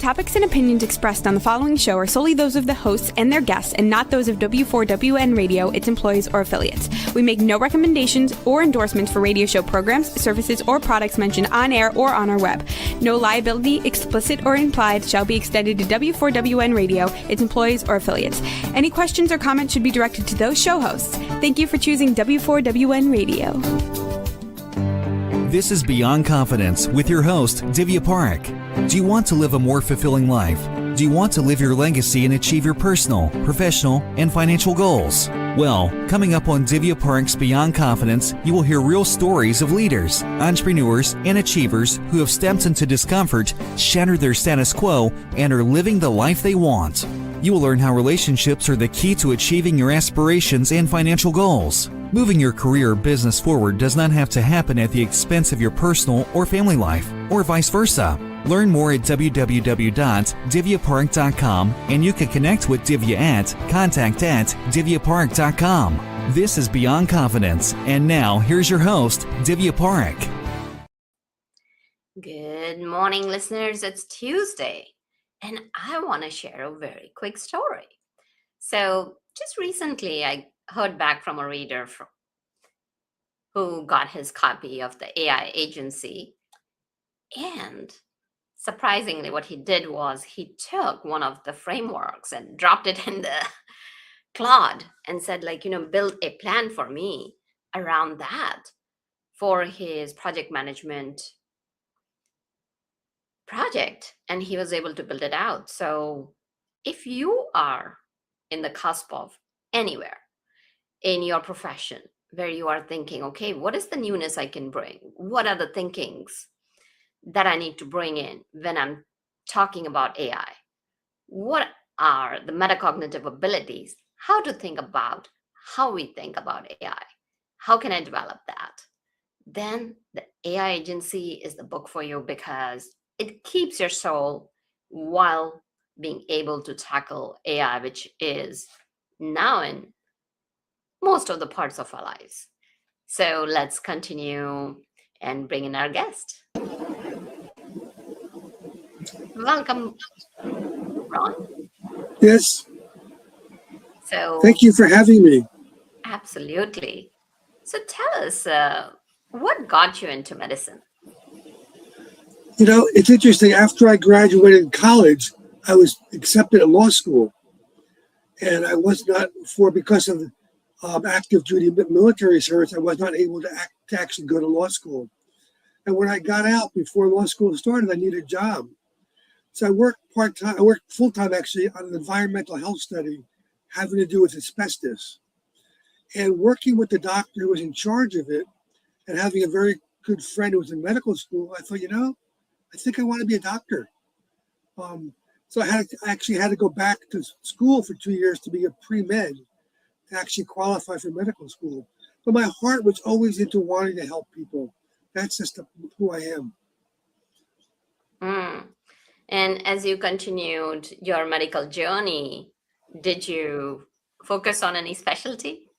topics and opinions expressed on the following show are solely those of the hosts and their guests and not those of W4WN Radio, its employees, or affiliates. We make no recommendations or endorsements for radio show programs, services, or products mentioned on air or on our web. No liability, explicit or implied, shall be extended to W4WN Radio, its employees, or affiliates. Any questions or comments should be directed to those show hosts. Thank you for choosing W4WN Radio. This is Beyond Confidence with your host, Divya Parekh. Do you want to live a more fulfilling life? Do you want to live your legacy and achieve your personal, professional, and financial goals? Well, coming up on Divya Parekh's Beyond Confidence, you will hear real stories of leaders, entrepreneurs, and achievers who have stepped into discomfort, shattered their status quo, and are living the life they want. You will learn how relationships are the key to achieving your aspirations and financial goals. Moving your career or business forward does not have to happen at the expense of your personal or family life, or vice versa. Learn more at www.divyaparekh.com, and you can connect with Divya at contact@divyaparekh.com. This is Beyond Confidence, and now here's your host, Divya Parekh. Good morning, listeners. It's Tuesday, and I want to share a very quick story. So just recently, I heard back from a reader who got his copy of the AI agency. And surprisingly, what he did was he took one of the frameworks and dropped it in the cloud and said, build a plan for me around that for his project management project. And he was able to build it out. So if you are in the cusp of anywhere in your profession where you are thinking, okay, what is the newness I can bring? What are the thinkings that I need to bring in when I'm talking about AI? What are the metacognitive abilities? How to think about how we think about AI? How can I develop that? Then the AI agency is the book for you because it keeps your soul while being able to tackle AI, which is now in most of the parts of our lives. So let's continue and bring in our guest. Welcome, Ron. Yes. So thank you for having me. Absolutely. So tell us, what got you into medicine? It's interesting. After I graduated college, I was accepted at law school. And I was not, because of active duty military service, I was not able to actually go to law school. And when I got out before law school started, I needed a job. So I worked part-time, I worked full-time actually on an environmental health study having to do with asbestos. And working with the doctor who was in charge of it and having a very good friend who was in medical school, I thought, I think I want to be a doctor. So I actually had to go back to school for 2 years to be a pre-med to actually qualify for medical school. But my heart was always into wanting to help people. That's just who I am. And as you continued your medical journey, did you focus on any specialty?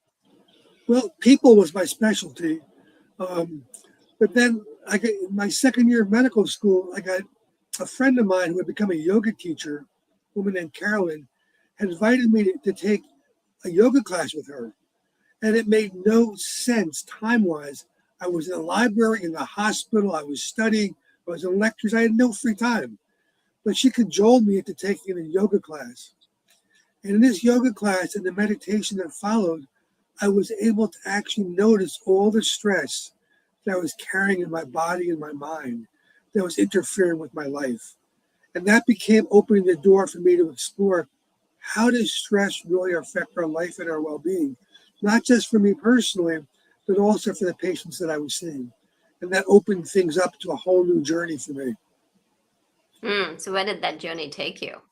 Well, people was my specialty. But then my second year of medical school, I got a friend of mine who had become a yoga teacher, a woman named Carolyn, had invited me to take a yoga class with her. And it made no sense time-wise. I was in a library, in the hospital, I was studying, I was in lectures, I had no free time. But she cajoled me into taking a yoga class. And in this yoga class and the meditation that followed, I was able to actually notice all the stress that I was carrying in my body and my mind that was interfering with my life. And that became opening the door for me to explore, how does stress really affect our life and our well-being? Not just for me personally, but also for the patients that I was seeing. And that opened things up to a whole new journey for me. So where did that journey take you?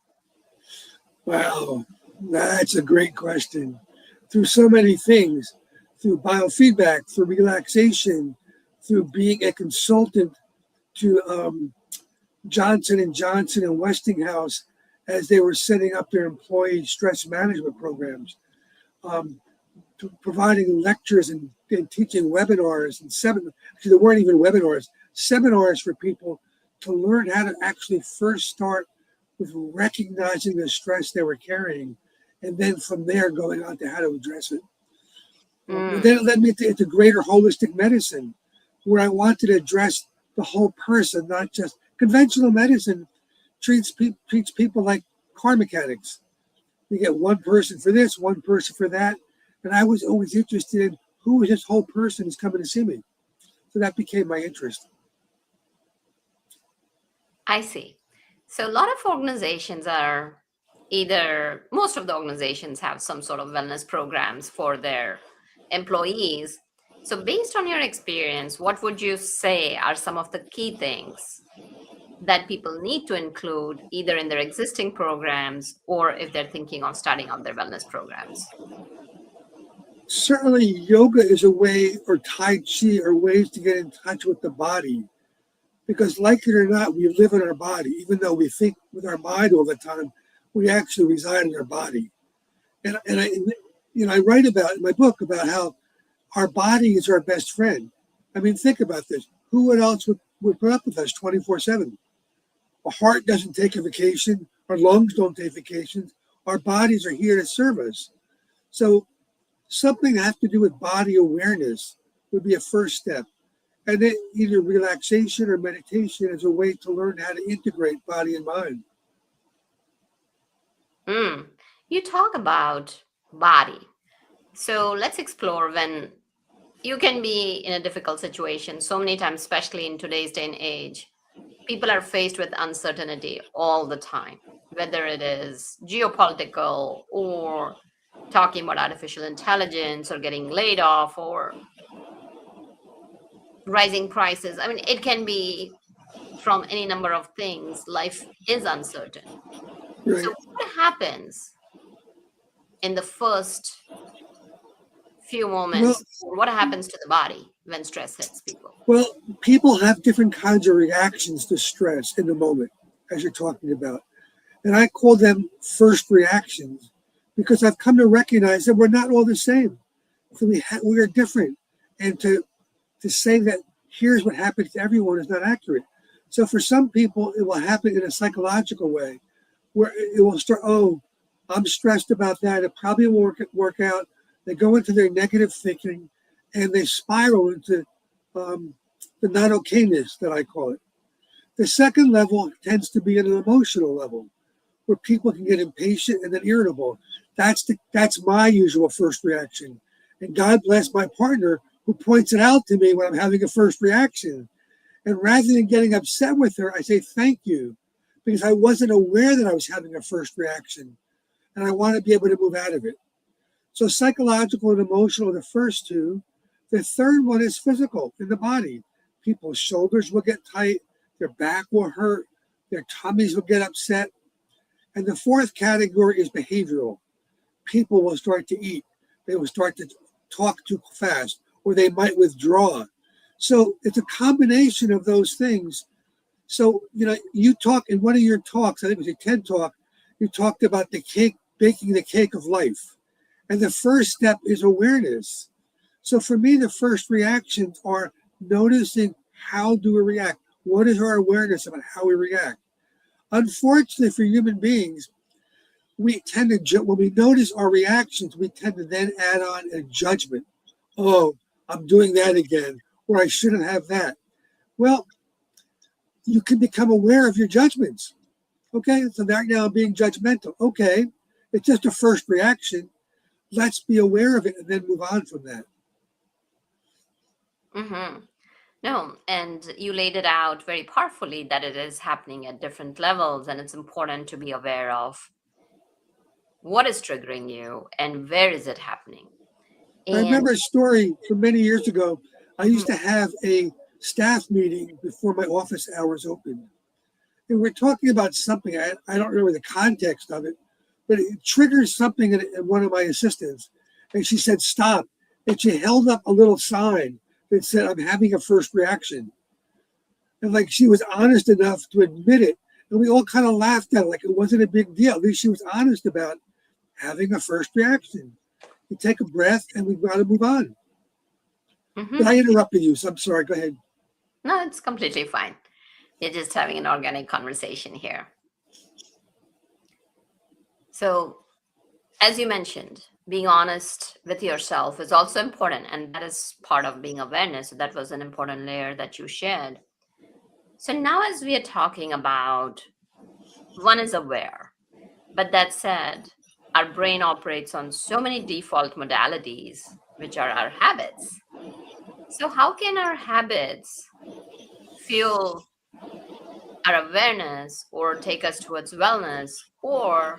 Wow, that's a great question. Through so many things, through biofeedback, through relaxation, through being a consultant to Johnson & Johnson and Westinghouse as they were setting up their employee stress management programs, to providing lectures and teaching webinars and seminars. Actually, there weren't even webinars, seminars for people to learn how to actually first start with recognizing the stress they were carrying, and then from there going on to how to address it. But then it led me into greater holistic medicine, where I wanted to address the whole person, not just conventional medicine treats people like car mechanics. You get one person for this, one person for that. And I was always interested in who is this whole person who's coming to see me. So that became my interest. I see. So a lot of organizations are most of the organizations have some sort of wellness programs for their employees. So based on your experience, what would you say are some of the key things that people need to include either in their existing programs or if they're thinking of starting out their wellness programs? Certainly, yoga is a way, or Tai Chi are ways to get in touch with the body. Because, like it or not, we live in our body. Even though we think with our mind all the time, we actually reside in our body. And I write about in my book about how our body is our best friend. I mean, think about this. Who else would put up with us 24/7? Our heart doesn't take a vacation. Our lungs don't take vacations. Our bodies are here to serve us. So something that has to do with body awareness would be a first step. And then either relaxation or meditation is a way to learn how to integrate body and mind. You talk about body. So let's explore when you can be in a difficult situation so many times, especially in today's day and age. People are faced with uncertainty all the time, whether it is geopolitical or talking about artificial intelligence or getting laid off or rising prices. I mean, it can be from any number of things. Life is uncertain. Right. So, what happens in the first few Well, moments? What happens to the body when stress hits people? well, people have different kinds of reactions to stress in the moment, as you're talking about. And I call them first reactions because I've come to recognize that we're not all the same. So we are different. And to say that here's what happens to everyone is not accurate. So for some people, it will happen in a psychological way where it will start, oh, I'm stressed about that. It probably won't work out. They go into their negative thinking and they spiral into the not okayness that I call it. The second level tends to be at an emotional level where people can get impatient and then irritable. That's my usual first reaction. And God bless my partner who points it out to me when I'm having a first reaction. And rather than getting upset with her, I say, thank you, because I wasn't aware that I was having a first reaction. And I want to be able to move out of it. So psychological and emotional are the first two. The third one is physical in the body. People's shoulders will get tight, their back will hurt, their tummies will get upset. And the fourth category is behavioral. People will start to eat. They will start to talk too fast, or they might withdraw. So it's a combination of those things. So, you talk in one of your talks, I think it was a TED talk, you talked about the cake, baking the cake of life. And the first step is awareness. So for me, the first reactions are noticing how do we react? What is our awareness about how we react? Unfortunately for human beings, we tend to, when we notice our reactions, we tend to then add on a judgment. Oh, I'm doing that again, or I shouldn't have that. Well, you can become aware of your judgments. Okay, so now I'm being judgmental. Okay, it's just a first reaction. Let's be aware of it and then move on from that. Mm-hmm. No, and you laid it out very powerfully that it is happening at different levels, and it's important to be aware of what is triggering you and where is it happening. I And remember a story from many years ago. I Mhm. used to have a staff meeting before my office hours opened. And we're talking about something, I don't remember the context of it, but it triggered something in one of my assistants. And she said, stop. And she held up a little sign that said, I'm having a first reaction. And like she was honest enough to admit it. And we all kind of laughed at it like it wasn't a big deal. At least she was honest about having a first reaction. You take a breath and we've got to move on. But I interrupted you, so I'm sorry. Go ahead. No, it's completely fine. We're just having an organic conversation here. So, as you mentioned, being honest with yourself is also important, and that is part of being awareness. So that was an important layer that you shared. So now, as we are talking about, one is aware, but that said, our brain operates on so many default modalities, which are our habits. So, how can our habits fuel our awareness or take us towards wellness or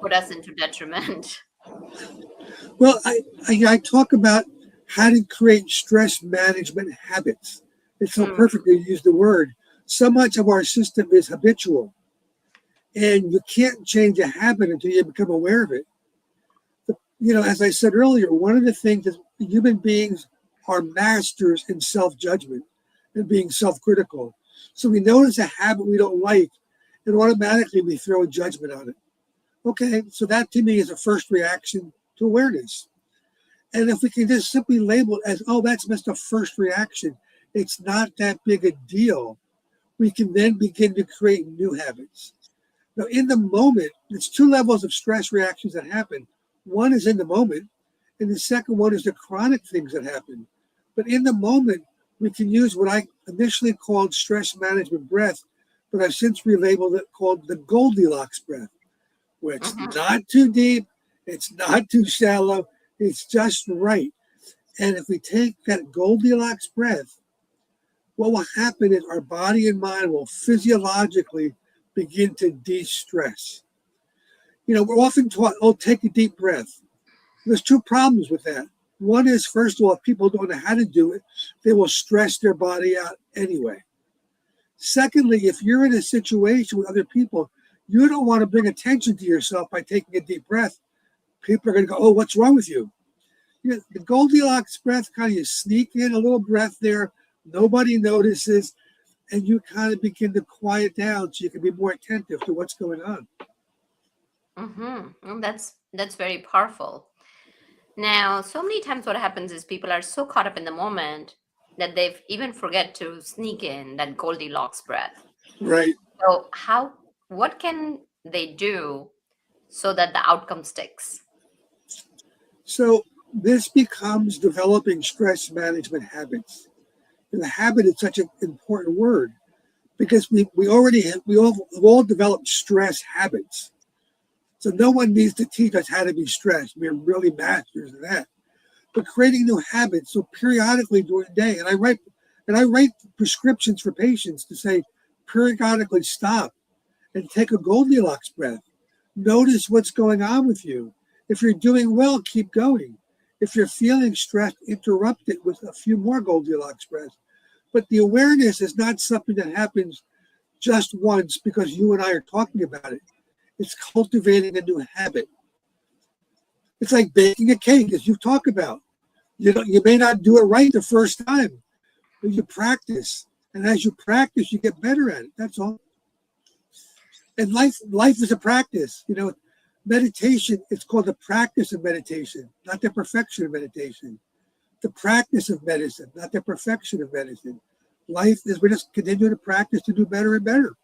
put us into detriment? Well, I talk about how to create stress management habits. It's so Hmm. perfect you use the word. So much of our system is habitual, and you can't change a habit until you become aware of it. As I said earlier, one of the things is human beings are masters in self judgment and being self critical. So we notice a habit we don't like, and automatically we throw a judgment on it. Okay, so that to me is a first reaction to awareness. And if we can just simply label it as, oh, that's just a first reaction, it's not that big a deal, we can then begin to create new habits. Now, in the moment, there's two levels of stress reactions that happen. One is in the moment, and the second one is the chronic things that happen. But in the moment, we can use what I initially called stress management breath, but I've since relabeled it called the Goldilocks breath, where it's Mhm. not too deep, it's not too shallow, it's just right. And if we take that Goldilocks breath, what will happen is our body and mind will physiologically begin to de-stress. We're often taught, oh, take a deep breath. There's two problems with that. One is, first of all, if people don't know how to do it, they will stress their body out anyway. Secondly, if you're in a situation with other people, you don't want to bring attention to yourself by taking a deep breath. People are going to go, oh, what's wrong with you? The Goldilocks breath, kind of you sneak in a little breath there, nobody notices, and you kind of begin to quiet down so you can be more attentive to what's going on. Mm-hmm. That's very powerful. Now, so many times what happens is people are so caught up in the moment that they've even forget to sneak in that Goldilocks breath. Right. So what can they do so that the outcome sticks? So this becomes developing stress management habits. And the habit is such an important word because we all developed stress habits. So no one needs to teach us how to be stressed. We're really masters of that. But creating new habits, so periodically during the day, and I write prescriptions for patients to say periodically stop and take a Goldilocks breath. Notice what's going on with you. If you're doing well, keep going. If you're feeling stressed, interrupt it with a few more Goldilocks breaths. But the awareness is not something that happens just once because you and I are talking about it. It's cultivating a new habit. It's like baking a cake, as you've talked about. You may not do it right the first time, but you practice. And as you practice, you get better at it. That's all. And life is a practice. Meditation, it's called the practice of meditation, not the perfection of meditation. The practice of medicine, not the perfection of medicine. Life is we just continue to practice to do better and better.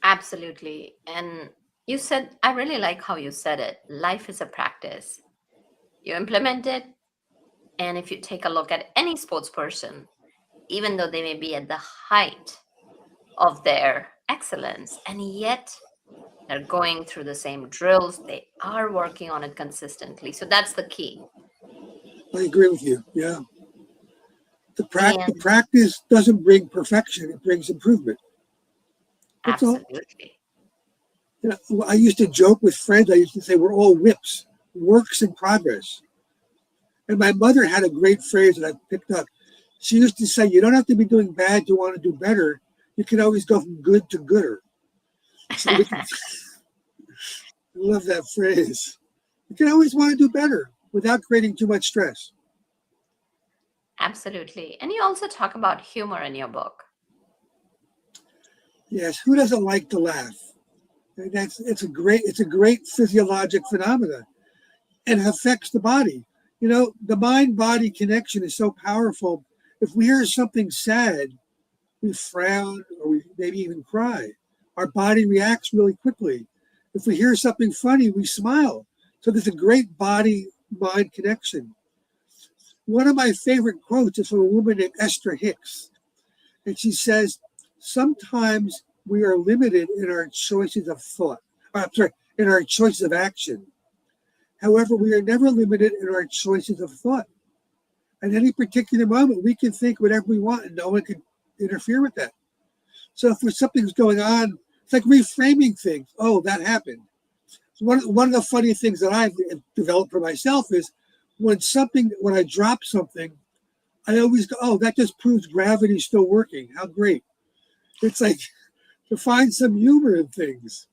Absolutely. And you said, I really like how you said it. Life is a practice. You implement it, and if you take a look at any sports person, even though they may be at the height of their excellence, and yet they're going through the same drills, they are working on it consistently. So that's the key. I agree with you. Yeah. The And practice doesn't bring perfection, it brings improvement. That's all. absolutely. I used to joke with friends, I used to say we're all whips, works in progress. And my mother had a great phrase that I picked up. She used to say, you don't have to be doing bad to want to do better. You can always go from good to gooder. So we can love that phrase. You can always want to do better without creating too much stress. Absolutely. And you also talk about humor in your book. Yes, who doesn't like to laugh? It's a great physiologic phenomena, and it affects the body. The mind-body connection is so powerful. If we hear something sad, we frown or we maybe even cry. Our body reacts really quickly. If we hear something funny, we smile. So there's a great body-mind connection. One of my favorite quotes is from a woman named Esther Hicks. And she says, sometimes we are limited in our choices of thought. In our choices of action. However, we are never limited in our choices of thought. At any particular moment, we can think whatever we want and no one can interfere with that. So if something's going on, it's like reframing things. Oh, that happened. So one of the funny things that I've developed for myself is when I drop something, I always go, oh, that just proves gravity's still working. How great. It's like to find some humor in things.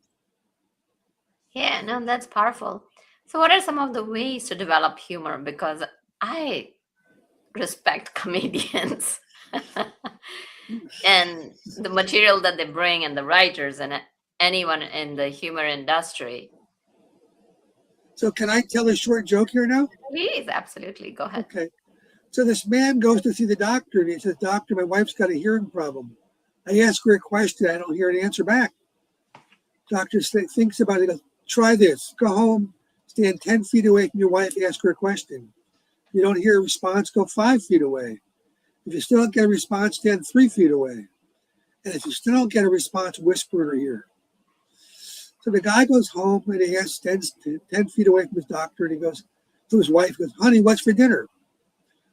Yeah, no, that's powerful. So, what are some of the ways to develop humor? Because I respect comedians and the material that they bring, and the writers, and anyone in the humor industry. So can I tell a short joke here now? Please, absolutely. Go ahead. Okay. So this man goes to see the doctor and he says, doctor, my wife's got a hearing problem. I ask her a question. I don't hear an answer back. Doctor thinks about it. He goes, try this. Go home, stand 10 feet away from your wife, ask her a question. If you don't hear a response, go 5 feet away. If you still don't get a response, stand 3 feet away. And if you still don't get a response, whisper in her ear. So the guy goes home and he stands 10 feet away from his doctor and he goes to his wife, goes, honey, what's for dinner?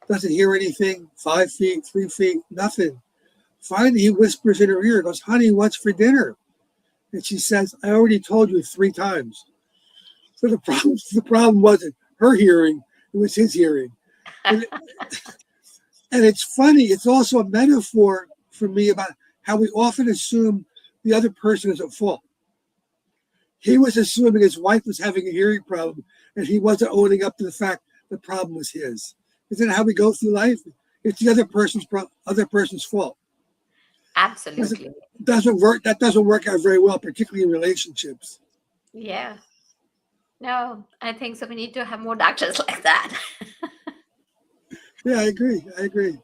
Doesn't hear anything, 5 feet, 3 feet, nothing. Finally, he whispers in her ear, goes, honey, what's for dinner? And she says, I already told you 3 times. So the problem wasn't her hearing, it was his hearing. And it's funny, it's also a metaphor for me about how we often assume the other person is at fault. He was assuming his wife was having a hearing problem and he wasn't owning up to the fact the problem was his. Isn't that how we go through life? It's the other person's fault. Absolutely. That doesn't work out very well, particularly in relationships. Yeah. No, I think so. We need to have more doctors like that. Yeah, I agree.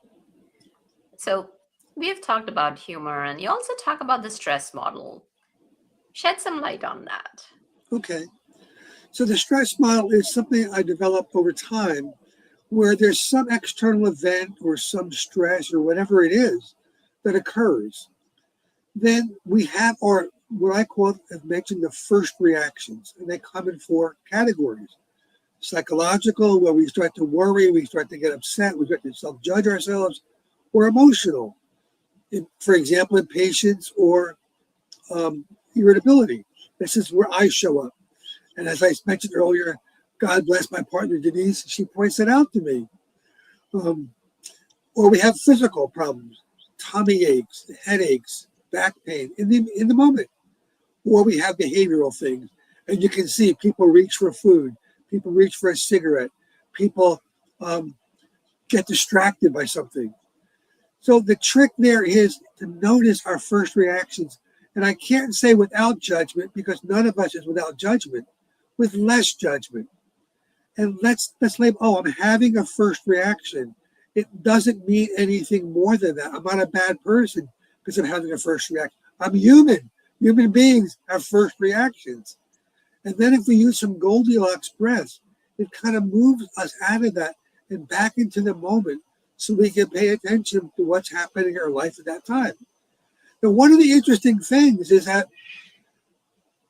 So we have talked about humor, and you also talk about the stress model. Shed some light on that. Okay. So the stress model is something I developed over time where there's some external event or some stress or whatever it is that occurs. Then we have our, what I call, I've mentioned, the first reactions, and they come in 4 categories. Psychological, where we start to worry, we start to get upset, we start to self-judge ourselves, or emotional. For example, impatience or irritability. This is where I show up. And as I mentioned earlier, God bless my partner Denise, she points it out to me. Or we have physical problems, tummy aches, headaches, back pain in the moment. Or we have behavioral things. And you can see people reach for food, people reach for a cigarette, people get distracted by something. So the trick there is to notice our first reactions. And I can't say without judgment, because none of us is without judgment, with less judgment. And let's label, oh, I'm having a first reaction. It doesn't mean anything more than that. I'm not a bad person because I'm having a first reaction. I'm human. Human beings have first reactions. And then if we use some Goldilocks breaths, it kind of moves us out of that and back into the moment so we can pay attention to what's happening in our life at that time. Now, one of the interesting things is that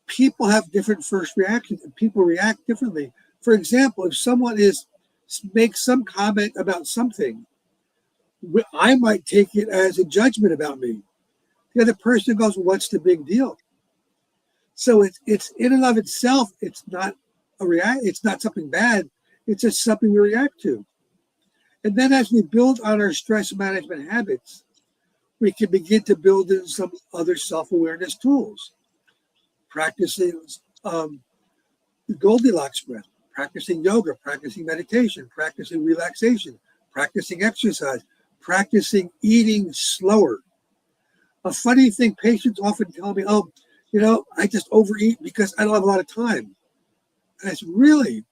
people have different first reactions and people react differently. For example, if someone makes some comment about something, I might take it as a judgment about me. The other person goes, well, what's the big deal? So it's in and of itself, it's not it's not something bad. It's just something we react to. And then as we build on our stress management habits, we can begin to build in some other self-awareness tools. Practicing the Goldilocks breath, practicing yoga, practicing meditation, practicing relaxation, practicing exercise, practicing eating slower. A funny thing, patients often tell me, oh, I just overeat because I don't have a lot of time. And I said, really?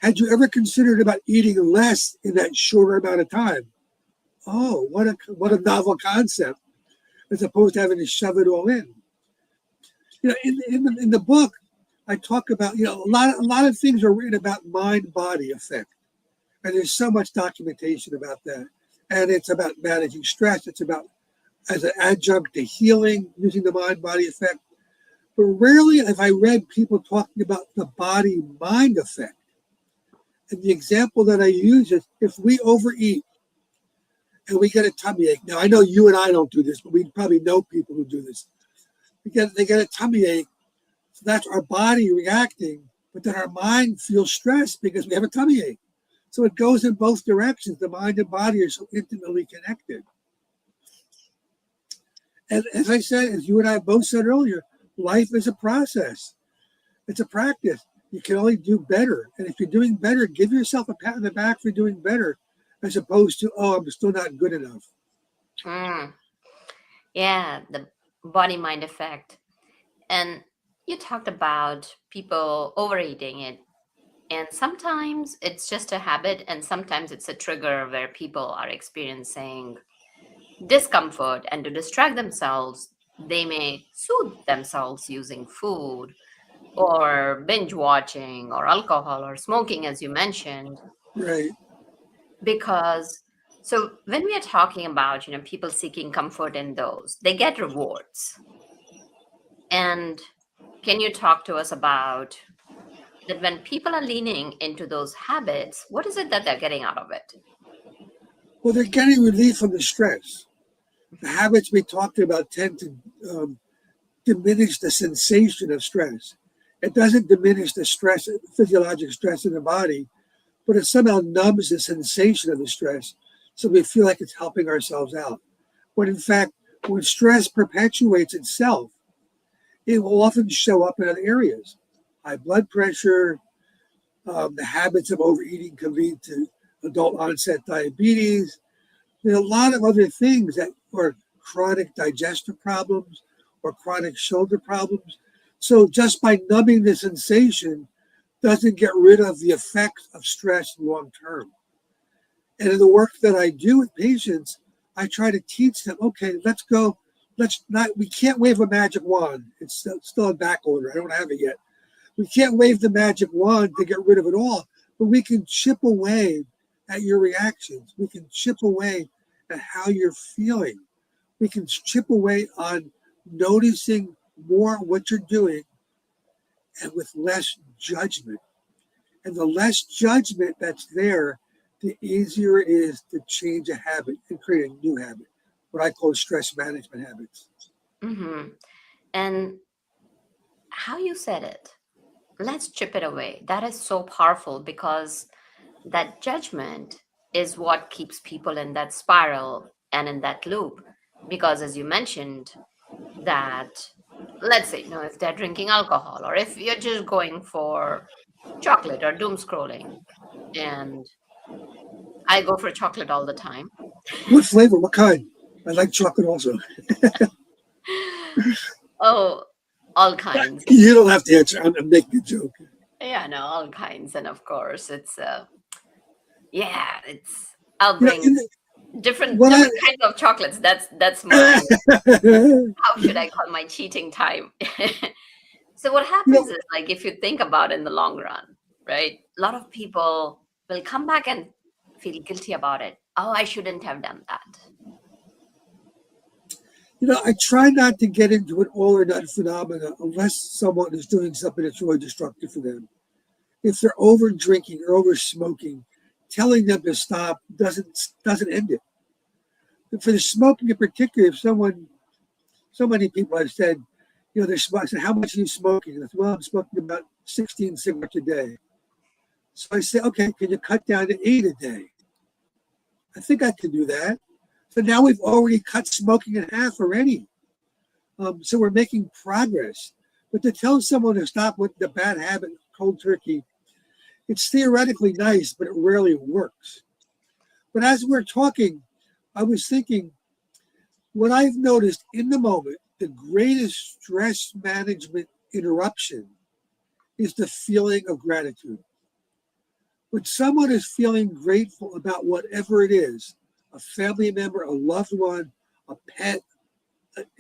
Had you ever considered about eating less in that shorter amount of time? Oh, what a novel concept, as opposed to having to shove it all in. In the book, I talk about, a lot of things are written about mind-body effect. And there's so much documentation about that. And it's about managing stress. It's about as an adjunct to healing, using the mind-body effect. But rarely have I read people talking about the body-mind effect. And the example that I use is if we overeat and we get a tummy ache. Now, I know you and I don't do this, but we probably know people who do this. They get a tummy ache. So that's our body reacting, but then our mind feels stressed because we have a tummy ache. So it goes in both directions. The mind and body are so intimately connected. And as I said, as you and I both said earlier, life is a process. It's a practice. You can only do better. And if you're doing better, give yourself a pat on the back for doing better, as opposed to, oh, I'm still not good enough. Yeah, the body-mind effect. And you talked about people overeating it. And sometimes it's just a habit, and sometimes it's a trigger where people are experiencing discomfort, and to distract themselves, they may soothe themselves using food or binge watching or alcohol or smoking, as you mentioned. Right. Because so when we are talking about, people seeking comfort in those, they get rewards. And can you talk to us about that when people are leaning into those habits, what is it that they're getting out of it? Well, they're getting relief from the stress. The habits we talked about tend to diminish the sensation of stress. It doesn't diminish the stress, physiologic stress in the body, but it somehow numbs the sensation of the stress. So we feel like it's helping ourselves out. When in fact, when stress perpetuates itself, it will often show up in other areas. High blood pressure, the habits of overeating can lead to adult onset diabetes. There are a lot of other things that are chronic digestive problems or chronic shoulder problems. So just by numbing the sensation doesn't get rid of the effects of stress long term. And in the work that I do with patients, I try to teach them, okay, let's go. We can't wave a magic wand. It's still in back order. I don't have it yet. We can't wave the magic wand to get rid of it all, but we can chip away at your reactions. We can chip away at how you're feeling. We can chip away on noticing more what you're doing and with less judgment. And the less judgment that's there, the easier it is to change a habit and create a new habit, what I call stress management habits. Mm-hmm. And how you said it, let's chip it away. That is so powerful because that judgment is what keeps people in that spiral and in that loop. Because as you mentioned, that let's say, if they're drinking alcohol or if you're just going for chocolate or doom scrolling, and I go for chocolate all the time. What flavor? What kind? I like chocolate also. Oh, all kinds. You don't have to answer. I'm making a joke. Yeah, no, all kinds. And of course, I'll bring different kinds of chocolates. That's my, how should I call my cheating time? So what happens is, like, if you think about in the long run, right? A lot of people will come back and feel guilty about it. Oh, I shouldn't have done that. I try not to get into an all or none phenomenon unless someone is doing something that's really destructive for them. If they're over drinking or over smoking, telling them to stop doesn't end it. But for the smoking in particular, if so many people have said, they're smoking. I said, how much are you smoking? And I said, well, I'm smoking about 16 cigarettes a day. So I said, okay, can you cut down to 8 a day? I think I can do that. So now we've already cut smoking in half already. So we're making progress. But to tell someone to stop with the bad habit, cold turkey, it's theoretically nice, but it rarely works. But as we're talking, I was thinking, what I've noticed in the moment, the greatest stress management interruption is the feeling of gratitude. When someone is feeling grateful about whatever it is, a family member, a loved one, a pet,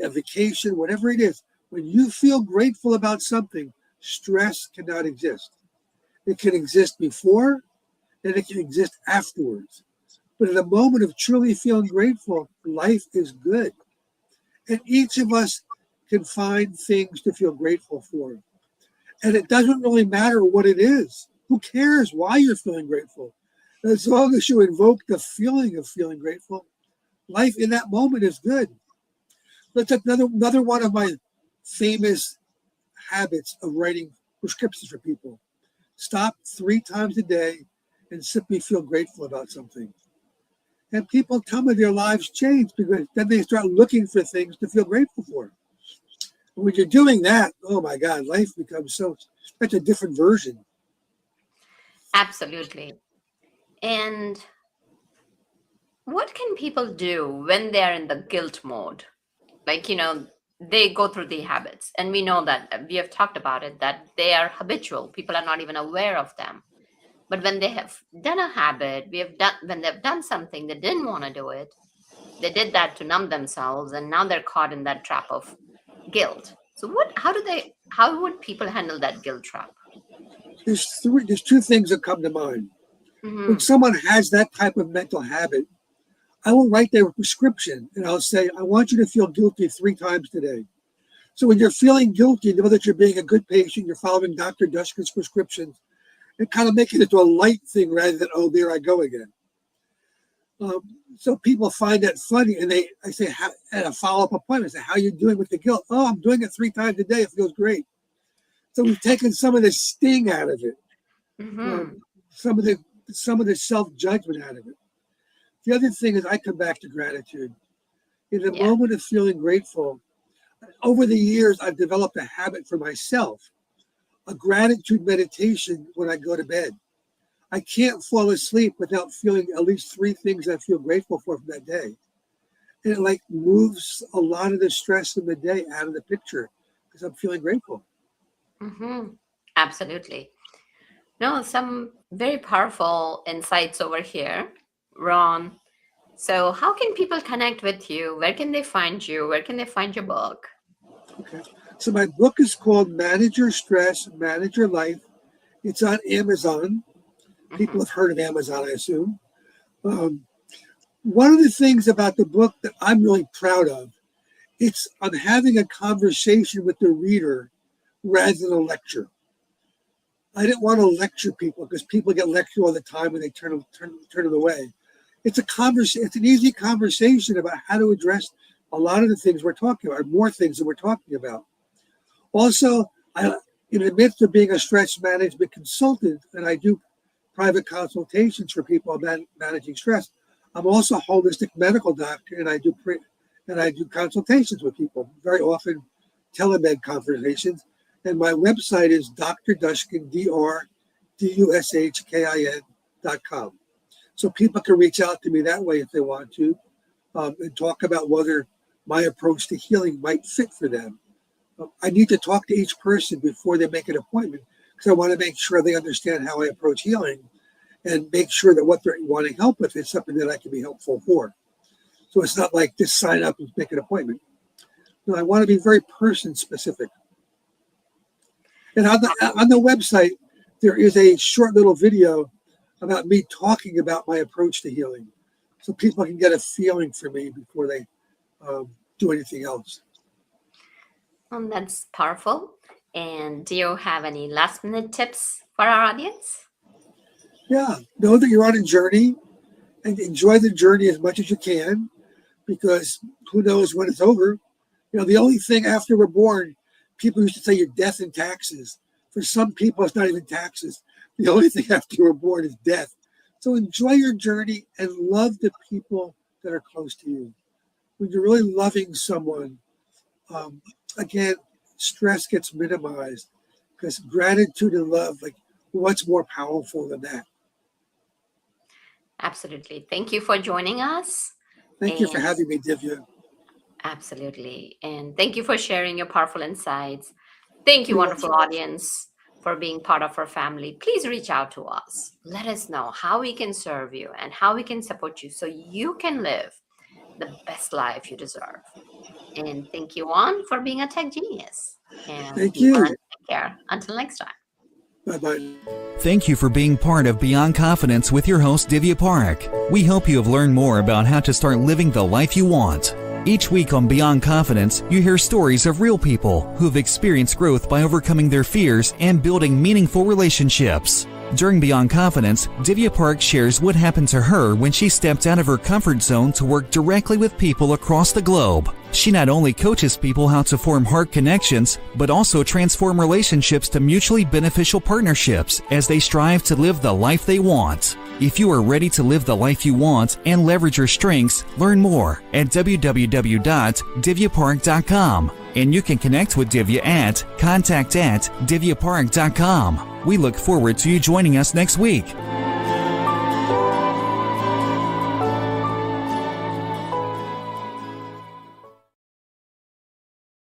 a vacation, whatever it is, when you feel grateful about something, stress cannot exist. It can exist before and it can exist afterwards. But in a moment of truly feeling grateful, life is good. And each of us can find things to feel grateful for. And it doesn't really matter what it is. Who cares why you're feeling grateful? As long as you invoke the feeling of feeling grateful, life in that moment is good. That's another one of my famous habits of writing prescriptions for people. Stop 3 times a day and simply feel grateful about something. And people tell me their lives change because then they start looking for things to feel grateful for. And when you're doing that, oh my God, life becomes such a different version. Absolutely. And what can people do when they're in the guilt mode? Like, they go through the habits, and we know that we have talked about it, that they are habitual. People are not even aware of them. But when they have done a habit, when they've done something, they didn't want to do it. They did that to numb themselves, and now they're caught in that trap of guilt. So how would people handle that guilt trap? There's 2 things that come to mind. When Hmm. someone has that type of mental habit, I will write their prescription and I'll say, I want you to feel guilty 3 times today. So when you're feeling guilty, know that you're being a good patient, you're following Dr. Dushkin's prescriptions, and kind of make it into a light thing rather than, oh, there I go again. So people find that funny, and I say, at a follow-up appointment, I say, how are you doing with the guilt? Oh, I'm doing it 3 times a day. It feels great. So we've taken some of the sting out of it, Hmm. some of the self-judgment out of it. The other thing is I come back to gratitude. In the Yeah. moment of feeling grateful, over the years, I've developed a habit for myself, a gratitude meditation when I go to bed. I can't fall asleep without feeling at least 3 things I feel grateful for from that day. And it like moves a lot of the stress in the day out of the picture because I'm feeling grateful. Hmm. Absolutely. No, some very powerful insights over here, Ron. So, how can people connect with you? Where can they find you? Where can they find your book? Okay. So my book is called Manage Your Stress, Manage Your Life. It's on Amazon. People Hmm. have heard of Amazon, I assume. Um, One of the things about the book that I'm really proud of, I'm having a conversation with the reader rather than a lecture. I didn't want to lecture people because people get lectured all the time and they turn it away. It's a conversation. It's an easy conversation about how to address a lot of the things we're talking about, or more things that we're talking about. Also, in the midst of being a stress management consultant, and I do private consultations for people on managing stress. I'm also a holistic medical doctor, and I do consultations with people, very often telemed conversations. And my website is drdushkin, DRDUSHKIN.com. So people can reach out to me that way if they want to, and talk about whether my approach to healing might fit for them. I need to talk to each person before they make an appointment because I want to make sure they understand how I approach healing and make sure that what they're wanting help with is something that I can be helpful for. So it's not like just sign up and make an appointment. No, I want to be very person specific. And on the website, there is a short little video about me talking about my approach to healing so people can get a feeling for me before they do anything else. That's powerful. And do you have any last minute tips for our audience? Yeah, know that you're on a journey and enjoy the journey as much as you can because who knows when it's over. The only thing after we're born, people used to say your death and taxes. For some people, it's not even taxes. The only thing after we're born is death. So enjoy your journey and love the people that are close to you. When you're really loving someone, um, again, stress gets minimized because gratitude and love, like what's more powerful than that? Absolutely. Thank you for joining us. Thank you for And having me, Divya. absolutely. And thank you for sharing your powerful insights. Thank you, You're wonderful welcome. audience, for being part of our family. Please reach out to us. Let us know how we can serve you and how we can support you so you can live the best life you deserve. And thank you, Juan, for being a tech genius. And Thank we will you. Take care. Until next time. Bye-bye. Thank you for being part of Beyond Confidence with your host, Divya Parekh. We hope you have learned more about how to start living the life you want. Each week on Beyond Confidence, you hear stories of real people who have experienced growth by overcoming their fears and building meaningful relationships. During Beyond Confidence, Divya Parekh shares what happened to her when she stepped out of her comfort zone to work directly with people across the globe. She not only coaches people how to form heart connections, but also transform relationships to mutually beneficial partnerships as they strive to live the life they want. If you are ready to live the life you want and leverage your strengths, learn more at www.divyaparekh.com. And you can connect with Divya at contact@divyaparekh.com. We look forward to you joining us next week.